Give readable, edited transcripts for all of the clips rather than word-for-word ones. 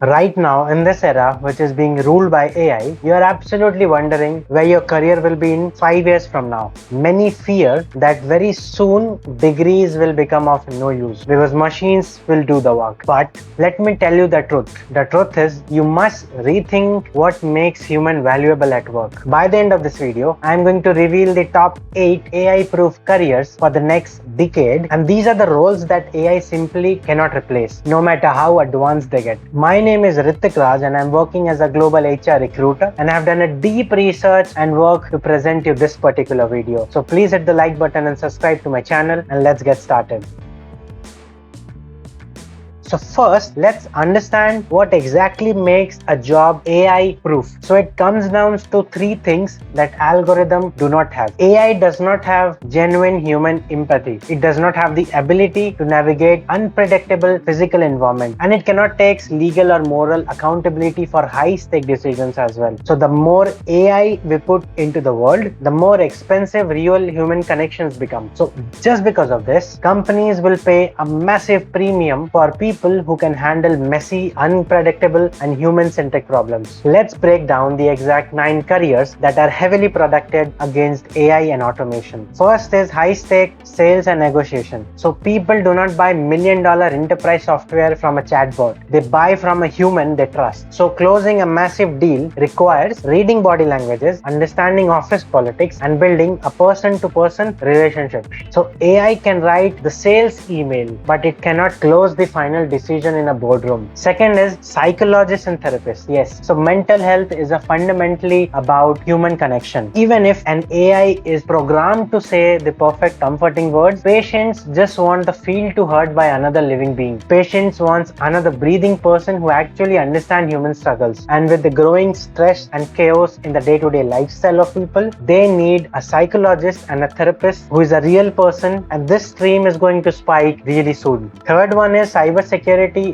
Right now, in this era, which is being ruled by AI, you are absolutely wondering where your career will be in 5 years from now. Many fear that very soon degrees will become of no use because machines will do the work. But let me tell you the truth. The truth is, you must rethink what makes human valuable at work. By the end of this video, I am going to reveal the top 8 AI-proof careers for the next decade, and these are the roles that AI simply cannot replace, no matter how advanced they get. My name is Ritik Raj and I'm working as a global HR recruiter, and I've done a deep research and work to present you this particular video. So please hit the like button and subscribe to my channel, and let's get started. So first, let's understand what exactly makes a job AI proof. So it comes down to three things that algorithms do not have. AI does not have genuine human empathy. It does not have the ability to navigate unpredictable physical environment, and it cannot take legal or moral accountability for high-stake decisions as well. So the more AI we put into the world, the more expensive real human connections become. So just because of this, companies will pay a massive premium for people who can handle messy, unpredictable, and human-centric problems. Let's break down the exact 9 careers that are heavily protected against AI and automation. First is high-stake sales and negotiation. So people do not buy million-dollar enterprise software from a chatbot. They buy from a human they trust. So closing a massive deal requires reading body languages, understanding office politics, and building a person-to-person relationship. So AI can write the sales email, but it cannot close the final decision in a boardroom. Second is psychologists and therapists. Yes, so mental health is a fundamentally about human connection. Even if an AI is programmed to say the perfect comforting words, patients just want the feel to heard by another living being. Patients wants another breathing person who actually understands human struggles. And with the growing stress and chaos in the day-to-day lifestyle of people, they need a psychologist and a therapist who is a real person, and this stream is going to spike really soon. Third one is cybersecurity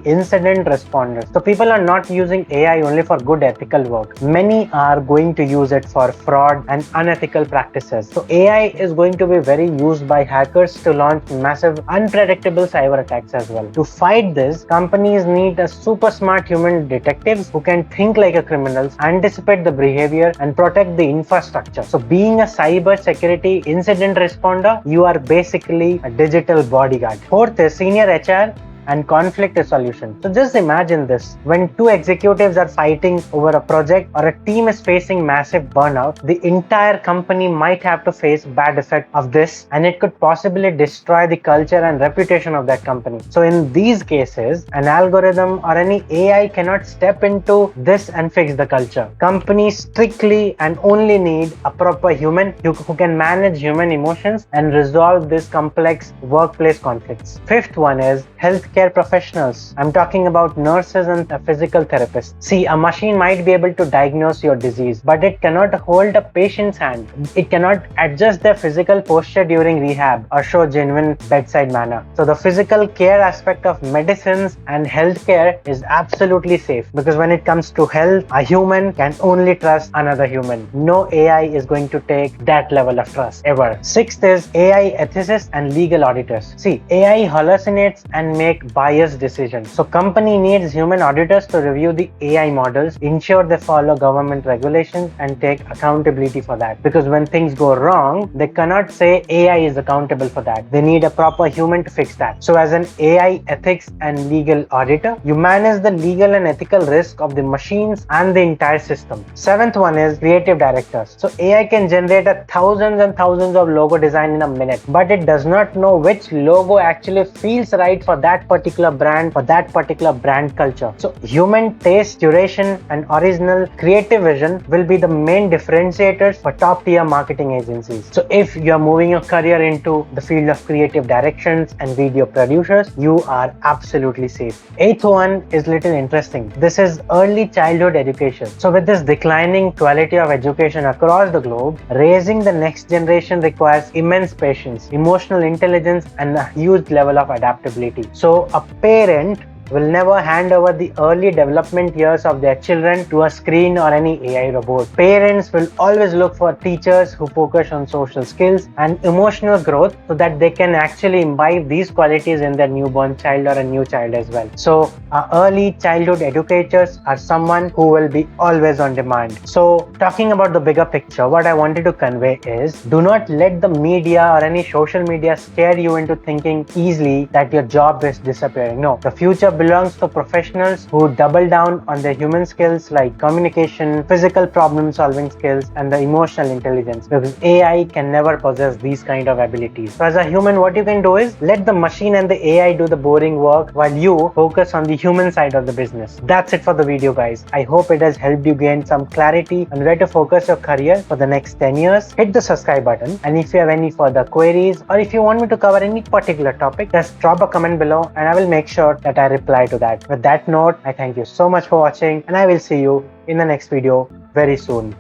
incident responders. So people are not using AI only for good ethical work. Many are going to use it for fraud and unethical practices. So AI is going to be very used by hackers to launch massive unpredictable cyber attacks as well. To fight this, companies need a super smart human detectives who can think like a criminal, anticipate the behavior, and protect the infrastructure. So being a cybersecurity incident responder, you are basically a digital bodyguard. Fourth is senior HR and conflict resolution. So just imagine this. When two executives are fighting over a project or a team is facing massive burnout, the entire company might have to face bad effect of this, and it could possibly destroy the culture and reputation of that company. So in these cases, an algorithm or any AI cannot step into this and fix the culture. Companies strictly and only need a proper human who can manage human emotions and resolve these complex workplace conflicts. Fifth one is healthcare professionals. I'm talking about nurses and physical therapists. See, a machine might be able to diagnose your disease, but it cannot hold a patient's hand. It cannot adjust their physical posture during rehab or show genuine bedside manner. So the physical care aspect of medicines and healthcare is absolutely safe, because when it comes to health, a human can only trust another human. No AI is going to take that level of trust ever. Sixth is AI ethicists and legal auditors. See, AI hallucinates and make biased decisions. So company needs human auditors to review the AI models, ensure they follow government regulations, and take accountability for that. Because when things go wrong, they cannot say AI is accountable for that. They need a proper human to fix that. So as an AI ethics and legal auditor, you manage the legal and ethical risk of the machines and the entire system. Seventh one is creative directors. So AI can generate thousands and thousands of logo design in a minute, but it does not know which logo actually feels right for that particular brand, for that particular brand culture. So human taste, curation, and original creative vision will be the main differentiators for top tier marketing agencies. So if you are moving your career into the field of creative directions and video producers, you are absolutely safe. Eighth one is little interesting. This is early childhood education. So with this declining quality of education across the globe, raising the next generation requires immense patience, emotional intelligence, and a huge level of adaptability. So a parent will never hand over the early development years of their children to a screen or any AI robot. Parents will always look for teachers who focus on social skills and emotional growth so that they can actually imbibe these qualities in their newborn child or a new child as well. So early childhood educators are someone who will be always on demand. So talking about the bigger picture, what I wanted to convey is, do not let the media or any social media scare you into thinking easily that your job is disappearing. No, the future belongs to professionals who double down on their human skills like communication, physical problem solving skills, and the emotional intelligence, because AI can never possess these kind of abilities. So as a human, what you can do is let the machine and the AI do the boring work while you focus on the human side of the business. That's it for the video, guys. I hope it has helped you gain some clarity on where to focus your career for the next 10 years. Hit the subscribe button, and if you have any further queries or if you want me to cover any particular topic, just drop a comment below and I will make sure that I reply to that. With that note, I thank you so much for watching, and I will see you in the next video very soon.